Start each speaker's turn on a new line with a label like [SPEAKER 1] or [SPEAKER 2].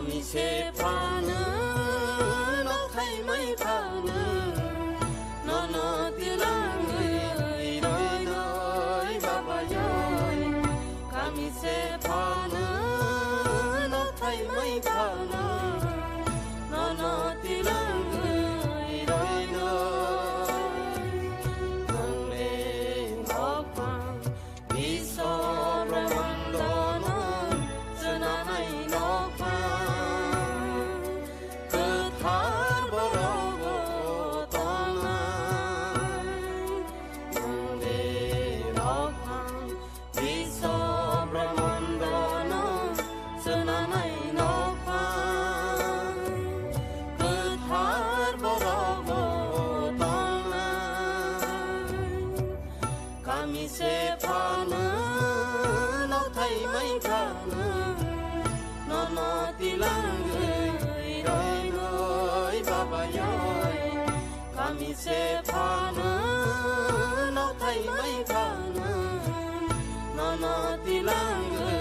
[SPEAKER 1] Kami sẽ phá nữa nó thay mấy phá nữa nó tia lăng người đôi đôi bà ơi Kami sẽ phá nữa nó thay mấy phá nữa nó tia lăng người đôi đôi nâng lên ngọc vàng đi so ra măng đô nó giờ này nó Kami sẽ phá nữa nó thay mấy phá nữa nó tí lăng người đôi người bà ơi Kami sẽ phá nữa nó thay mấy phá nữa nó tí lăng người